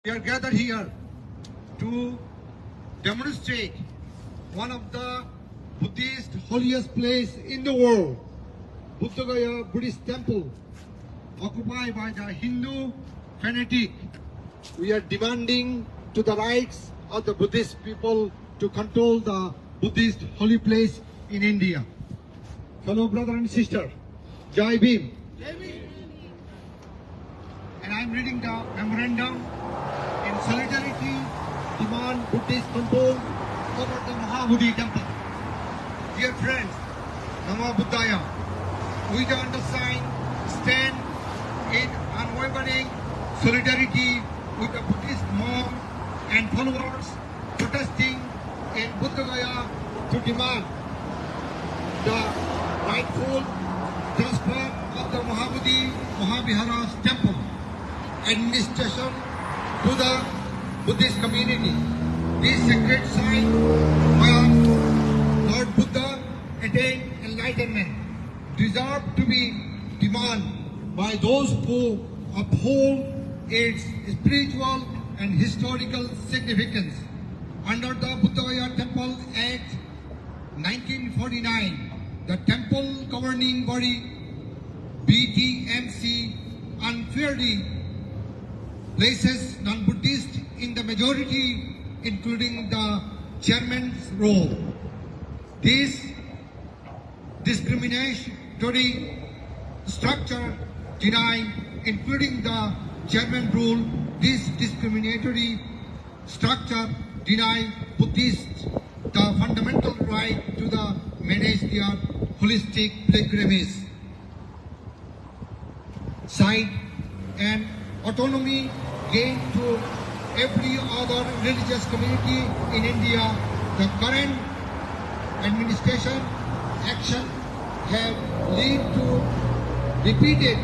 We are gathered here to demonstrate one of the Buddhist holiest place in the world, Buddha Gaya Buddhist temple, occupied by the Hindu fanatic. We are demanding to the rights of the Buddhist people to control the Buddhist holy place in India. Fellow brother and sister, Jai Bhim. And I am reading the memorandum in solidarity demand Buddhist control over the Mahabodhi temple. Dear friends, Namo Buddhaya, we the undersigned stand in unwavering solidarity with the Buddhist monks and followers protesting in Buddha Gaya to demand the rightful transfer of the Mahabodhi Mahavihar temple administration to the Buddhist community. This sacred site where Lord Buddha attained enlightenment deserve to be demanded by those who uphold its spiritual and historical significance. Under the Buddha Gaya Temple Act 1949, the temple governing body BTMC unfairly places non-Buddhists in the majority, including the chairman's role. This discriminatory structure denies, including the chairman rule, this discriminatory structure denies Buddhists the fundamental right to manage their holistic pilgrimage site and autonomy gained to every other religious community in India. The current administration action have led to repeated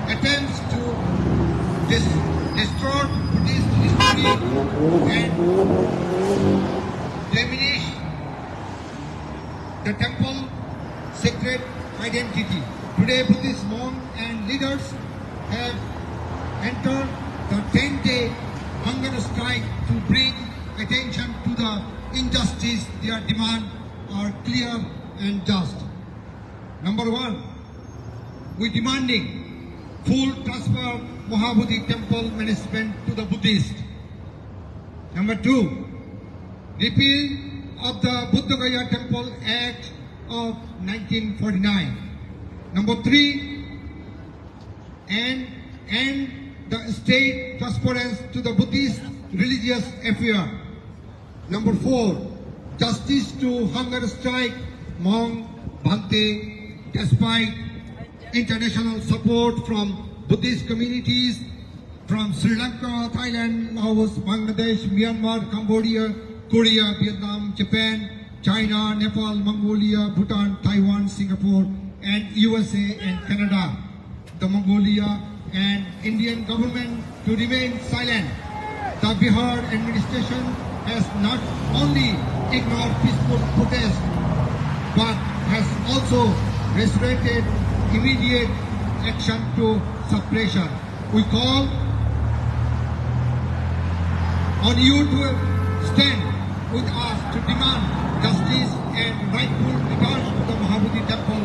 attempts to distort Buddhist history and diminish the temple sacred identity. Today, Buddhist monks and leaders have entered the 10-day hunger strike to bring attention to the injustice. Their demands are clear and just. Number one, we demanding full transfer Mahabodhi temple management to the Buddhist. Number two, repeal of the Buddha Gaya Temple Act of 1949. Number three, and the state transference to the Buddhist religious affair. Number four, justice to hunger strike monk Bhante despite international support from Buddhist communities from Sri Lanka, Thailand, Laos, Bangladesh, Myanmar, Cambodia, Korea, Vietnam, Japan, China, Nepal, Mongolia, Bhutan, Taiwan, Singapore, and USA and Canada. The Mongolia and Indian government to remain silent. The Bihar administration has not only ignored peaceful protest, but has also restricted immediate action to suppression. We call on you to stand with us to demand justice and rightful return to the Mahabodhi temple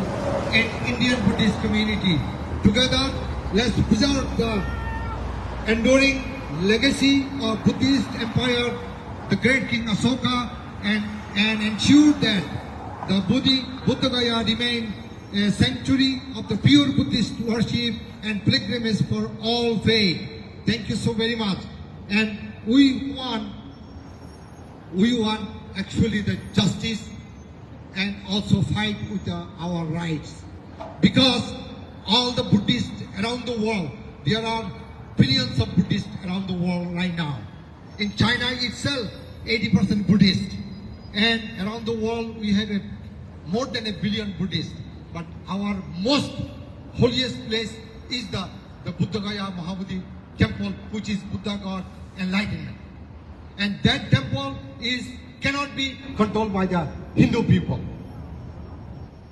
and Indian Buddhist community. Together, let's preserve the enduring legacy of Buddhist empire, the great King Asoka, and ensure that the Buddha Gaya remain a sanctuary of the pure Buddhist worship and pilgrimage for all faith. Thank you so very much. And we want actually the justice and also fight with our rights. Because all the Buddhists around the world, there are billions of Buddhists around the world right now. In China itself, 80% Buddhist. And around the world, we have more than 1 billion Buddhists. But our most holiest place is the Buddha Gaya Mahabodhi temple, which is Buddha God enlightenment. And that temple cannot be controlled by the Hindu people.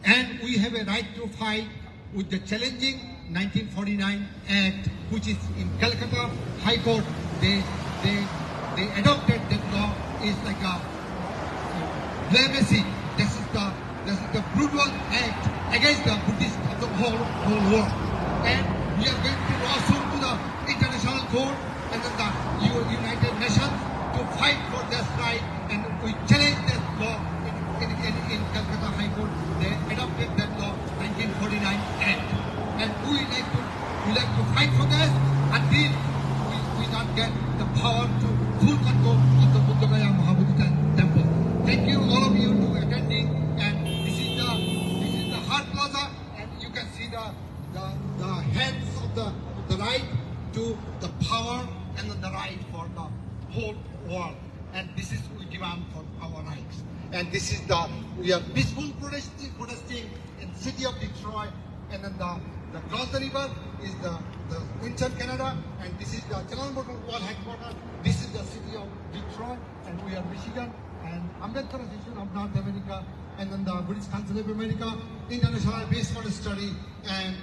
And we have a right to fight with the challenging 1949 Act, which is in Calcutta High Court they they they adopted that law is like a blasphemy. This is the brutal act against the Buddhists of the whole world. And we are going to lawsuit to the international court and then the United Nations to fight for this right, and we challenge that law in Calcutta High Court. They adopted that law 1949 Act, and we like to fight for this until we not get the power to full control of the Buddha Mahabodhi temple. Thank you all of you to attending, and this is the Heart Plaza, and you can see the hands of the right to the power and the right for the whole world. And this is we demand for our rights. And this is we are peaceful protesting in city of Detroit, and then the cross the river is the Windsor, Canada, and this is the General Motors World headquarters. This is the city of Detroit, and we are Michigan, and Ambedkar Association of North America, and then the Buddhist Council of America, International Base for Study, and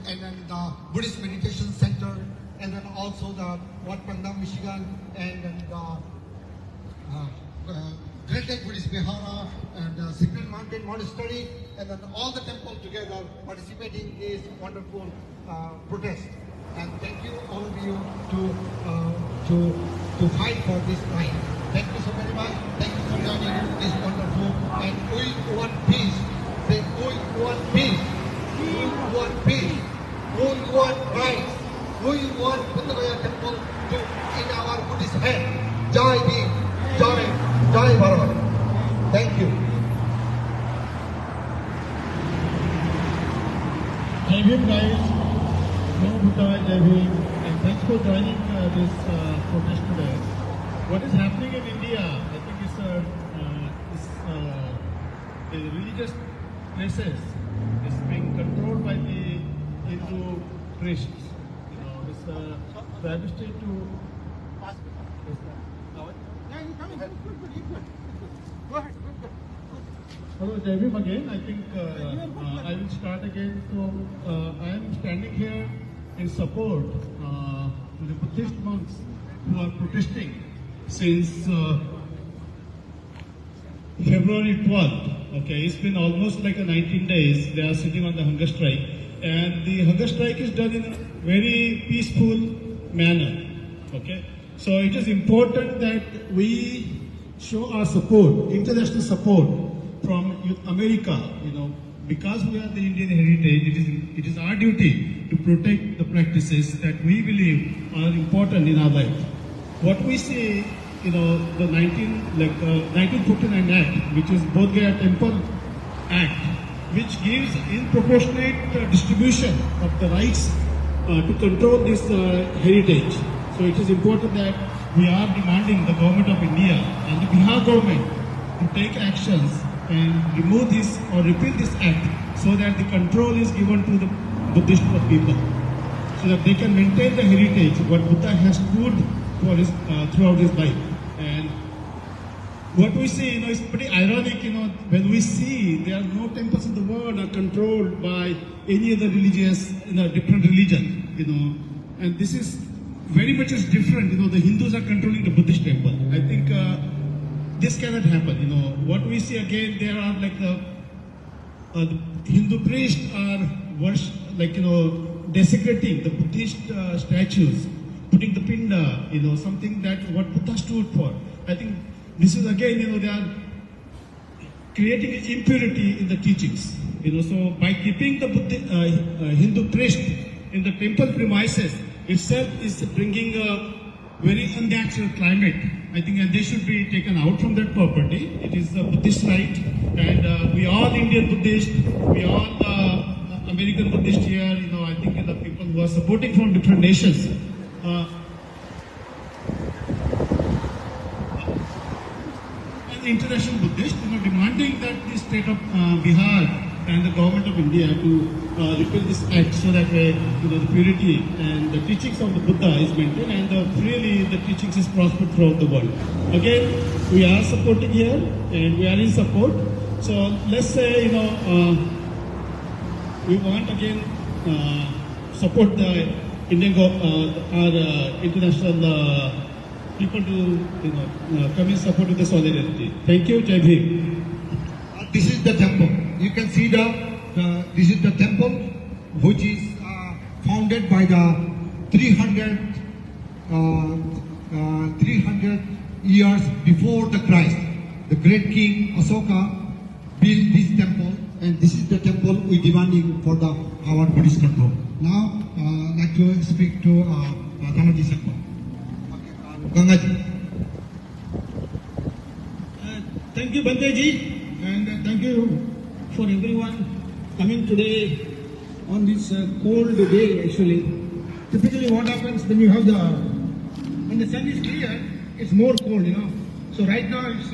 then the Buddhist Meditation Center, and then also the Wat Panda, Michigan, and then the Great Lake Buddhist Vihara, and Secret Mountain Monastery, and then all the temples together participating in this wonderful protest. And thank you all of you to fight for this right. Thank you so very much. Thank you for joining this wonderful. And we want peace. Say we want peace. We want peace. We want rights. We want Buddha temple to in our Buddhist hand. Jai Bhim. Jai Bharat. Thank you. Jai Bhim, guys. Namo Buddhaya, Jai Bhim. And thanks for joining this protest today. What is happening in India, I think the religious places is being controlled by the Hindu priests. You know, it's travesty to ask. Hello, Jai Bhim again. I think I will start again. So I am standing here in support to the Buddhist monks who are protesting since February 12th. Okay, it's been almost like 19 days. They are sitting on the hunger strike, and the hunger strike is done in a very peaceful manner. Okay, so it is important that we show our support, international support from America. You know, because we are the Indian heritage, it is our duty to protect the practices that we believe are important in our life. What we see, you know, the 1949 Act, which is Bodh Gaya Temple Act, which gives in proportionate distribution of the rights to control this heritage. So it is important that we are demanding the government of India and the Bihar government to take actions and remove this or repeal this act so that the control is given to the Buddhist people, so that they can maintain the heritage what Buddha has stood for his, throughout his life. And what we see, you know, is pretty ironic, you know, when we see there are no temples in the world are controlled by any other religious, you know, different religion, you know, and this is very much is different. You know, the Hindus are controlling the Buddhist temple. I think this cannot happen. You know, what we see again, there are like the Hindu priests are desecrating the Buddhist statues, putting the pinda, you know, something that what Buddha stood for. I think this is again, you know, they are creating impurity in the teachings. You know, so by keeping the Hindu priest in the temple premises itself is bringing a very unnatural climate. I think and they should be taken out from that property. It is a Buddhist right, and we all Indian Buddhist, we all American Buddhist here. You know, I think the people who are supporting from different nations. International Buddhist, you know, demanding that the state of Bihar and the government of India to repeal this act so that you know, the purity and the teachings of the Buddha is maintained and freely the teachings is prospered throughout the world. Again, we are supporting here and we are in support. So let's say, you know, we want again support the Indian our international people to come in support of the solidarity. Thank you, Jai Bhim. This is the temple. You can see this is the temple which is founded by the 300 years before the Christ. The great king Asoka built this temple, and this is the temple we demanding for our Buddhist control. Now, I'd like to speak to Tanaji Sakwa. Gangaji. Thank you, Banteji, and thank you for everyone coming today on this cold day. Actually, typically what happens when you have when the sun is clear, it's more cold, So right now it's